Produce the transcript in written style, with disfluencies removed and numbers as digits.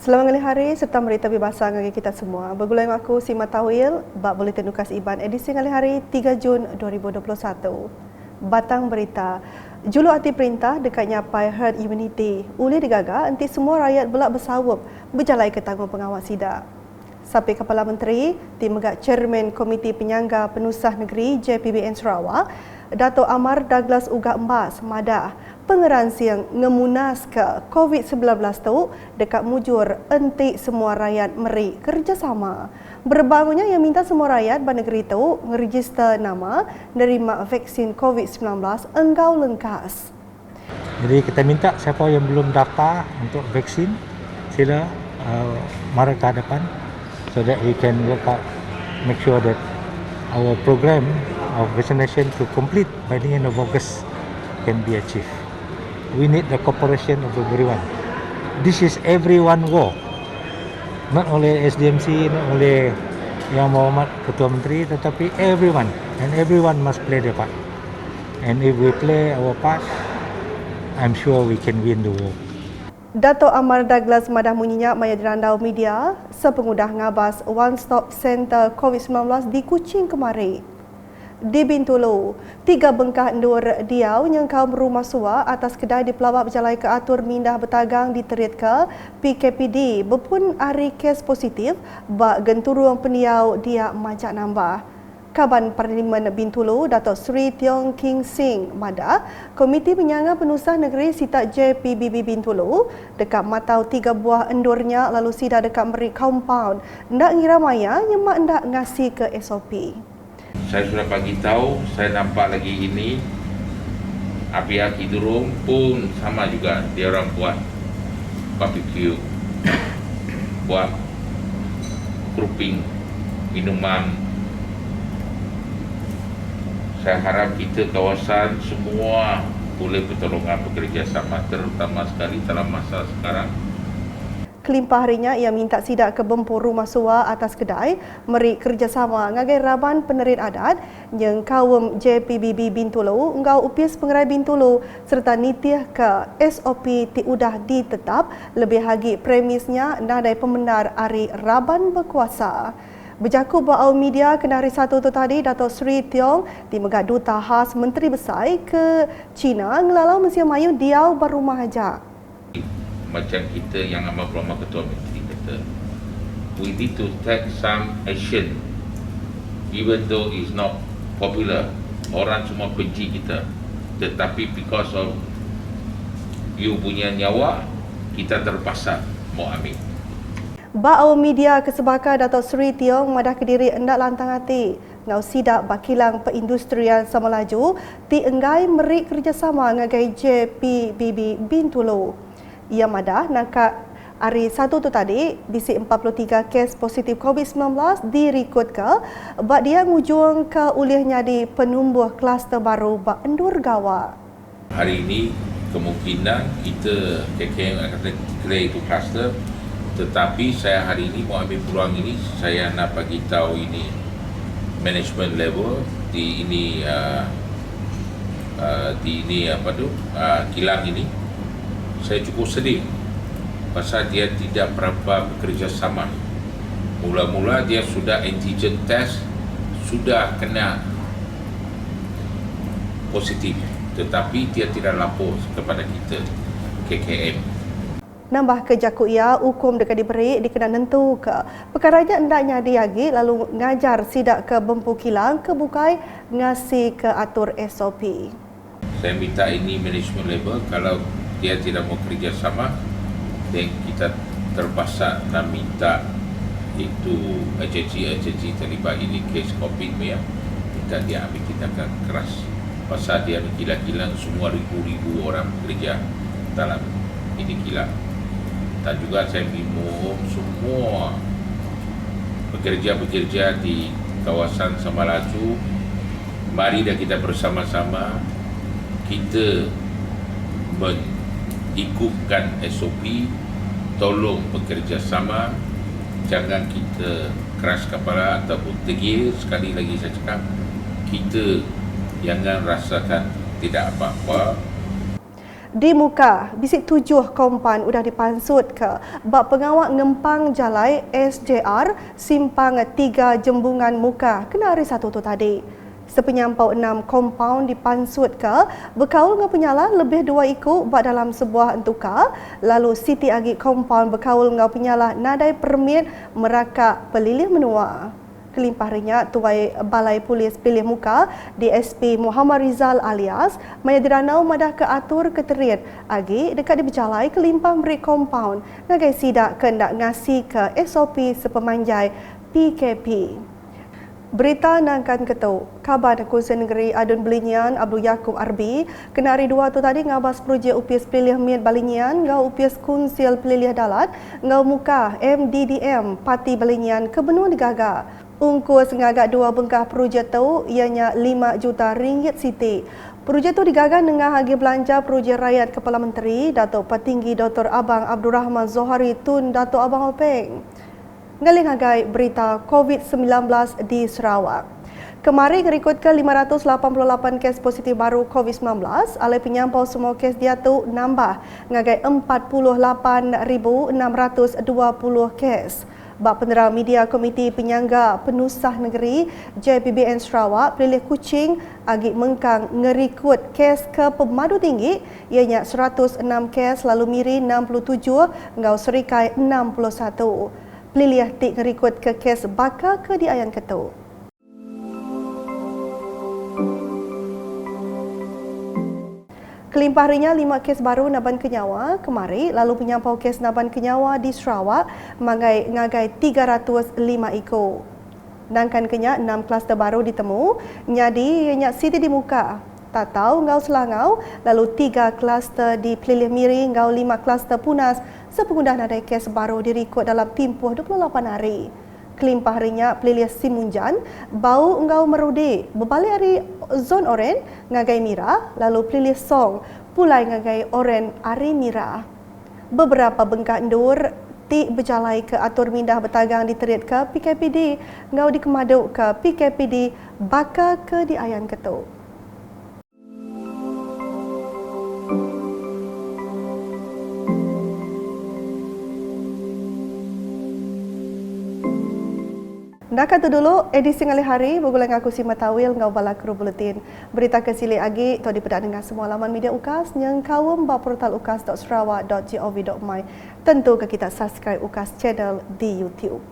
Selamat hari serta berita berbahasa bagi kita semua. Bergulai dengan aku Sima Tawil, bab Buletin Ukas Iban edisi hari 3 Jun 2021. Batang berita. Julu arti perintah dekat nyapai herd immunity. Uli digaga nanti semua rakyat belak bersawup berjalai ke tanggung pengawal sidak. Sampai Kepala Menteri, tim megak Chairman Komiti Penyangga Penusah Negeri JPBN Sarawak, Dato' Amar Douglas Uga Embas madah pengeran siang ngemunas ke COVID-19 tu dekat mujur entik semua rakyat meri kerjasama. Berbangunnya yang minta semua rakyat di negeri tu ngeregister nama nerima vaksin COVID-19 engkau lengkas. Jadi kita minta siapa yang belum daftar untuk vaksin sila mara ke hadapan so that we can work out, make sure that our program of vaccination to complete by the end of August can be achieved. We need the cooperation of everyone. This is everyone go. Not only SDMC, not only Yang Muhammad Ketua Menteri, tetapi everyone. And everyone must play their part. And if we play our part, I'm sure we can win the war. Dato' Amar Douglas madah munyinya maya dirandau media sepengudah ngabas One Stop Center COVID-19 di Kuching kemarin. Di Bintulu, 3 bengkah endur diau yang kaum rumah sua atas kedai di pelawak berjalai ke atur mindah bertagang diterit ke PKPD berpun hari kes positif bak genturung peniau dia majak nambah. Kaban Parlimen Bintulu, Dato' Sri Tiong King Sing madah Komiti Penyangga Penusah Negeri Sitak JPBB Bintulu dekat matau 3 buah endurnya lalu sida dekat meri compound ndak ngira maya yang mak ndak ngasih ke SOP. Saya sudah bagi tahu, saya nampak lagi ini api-api durung pun sama juga dia orang buat barbecue, buat grouping minuman. Saya harap kita kawasan semua boleh pertolongan bekerjasama, terutama sekali dalam masa sekarang. Kelimpah harinya ia minta sidak ke bempur rumah sua atas kedai meri kerjasama ngagai raban penerit adat yang kaum JPBB Bintulu engkau upis pengerai Bintulu serta nitih ke SOP tiudah ditetap lebih lagi premisnya nadai pembenar hari raban berkuasa. Berjaku bau media kena hari 1 tu tadi Dato' Sri Tiong di megak Duta Khas Menteri Besar ke China ngelalau Mesia Mayu diau berumah aja. Macam kita yang amat Perlama Ketua Menteri kata, we need to take some action even though it's not popular. Orang semua benci kita, tetapi because of you punya nyawa, kita terpaksa mau ambil. Bau media kesebaka Dato' Sri Tiong madah Kediri endak lantang hati ngau sidak bakilang perindustrian sama laju ti enggai meri kerjasama ngagai JPBB Bintulu. Ia madah nangka hari 1 tu tadi bisi 43 kes positif COVID-19 dirikut ke bak dia ngujung ke ulihnya di penumbuh kluster baru bak endur gawa. Hari ini kemungkinan kita KKM akan declare itu kluster, tetapi saya hari ini mau ambil peluang ini, saya nak bagi tahu ini management level di ini kilang ini. Saya cukup sedih pasal dia tidak berapa bekerja sama. Mula-mula dia sudah antigen test, sudah kena positif, tetapi dia tidak lapor kepada kita KKM. Nambah ke jaku ia, hukum dekat diberi dikena nentu ke. Perkaranya hendaknya diagi lalu ngajar sidak ke bempu kilang ke bukai ngasih ke atur SOP. Saya minta ini management level, kalau dia tidak mau kerjasama, dan kita terpaksa nak minta itu agensi terlibat ini kes COVID ya, minta dia ambil tindakan keras. Pasal dia kilang-kilang semua ribu-ribu orang bekerja dalam ini kilang. Dan juga saya minum semua bekerja di kawasan Samalaju, mari dah kita bersama-sama kita ikutkan SOP, tolong bekerjasama, jangan kita keras kepala ataupun degil. Sekali lagi saya cakap, kita jangan rasakan tidak apa-apa. Di muka, bisik 7 kompan udah dipansut ke bak pengawak ngempang jalai SJR simpang 3 Jembungan Muka kena hari satu tu tadi. Sepenyampau 6 kompaun dipansut ke berkaul dengan penyala lebih 2 ikut bak dalam sebuah entuka, lalu Siti Agi kompaun berkaul dengan penyala nadai permit merakak pelilih menua. Kelimpah renyak Tuai Balai Polis Pilih Muka DSP Muhammad Rizal alias Maya Diranau madah ke atur keterian agi dekat di berjalai kelimpah merik kompaun ngagai sidak kendak ngasi ke SOP sepemanjai PKP. Berita nangkan ketuk, Kaban Kurusi Negeri Adun Belinyian Abdul Yaakob Arbi kena hari 2 tu tadi ngabas projek UPS Pelilih Miat Belinyian ngau UPS Kunsil Pelilih Dalat ngau muka MDDM Parti Belinyian ke benua digaga. Ungkus ngagak 2 bengkah projek tu ianya 5 juta ringgit siti. Projek tu digagas dengan harga belanja projek rakyat Kepala Menteri Datuk Petinggi Dr. Abang Abdul Rahman Zohari Tun Datuk Abang Openg. Ngaling hagai berita COVID-19 di Sarawak. Kemarin ngerikut ke 588 kes positif baru COVID-19, alai penyampau semua kes dia tu nambah ngagai 48,620 kes. Bak penerang media Komiti Penyangga Penusah Negeri JPBN Sarawak Pelilih Kuching agi mengkang ngerikut kes ke pemadu tinggi ianya 106 kes lalu miri 67 ngau serikai 61. Pelilih tik ngerikut ke kes baka ke di Ayan Ketuk. Kelimpah harinya 5 kes baru naban kenyawa kemari lalu penyampau kes naban kenyawa di Sarawak ngagai 305 ikut. Nangkan kenya 6 kluster baru ditemu nyadi ianya Siti di Muka, Tatau ngau Selangau, lalu 3 kluster di Pelilih Miri ngau 5 kluster Punas sepengundah nadai kes baru dirikut dalam tempoh 28 hari. Kelimpah harinya Pelilih Simunjan, Bau ngau Merudi, berbalik hari zon oren ngagai Mira, lalu Pelilih Song, pulai ngagai oren hari Mira. Beberapa bengkak endur tik berjalai ke atur mindah bertagang diterit ke PKPD, ngau dikemaduk ke PKPD baka ke di Ayan Ketuk. Nak kata dulu edisi ngali hari bergulai aku si Matawil ngau bala kru buletin. Berita kesili agi tu dipedak dengan semua laman media UKAS yang kawum ba portal ukas.sarawak.gov.my. Tentu ke kita subscribe UKAS channel di YouTube.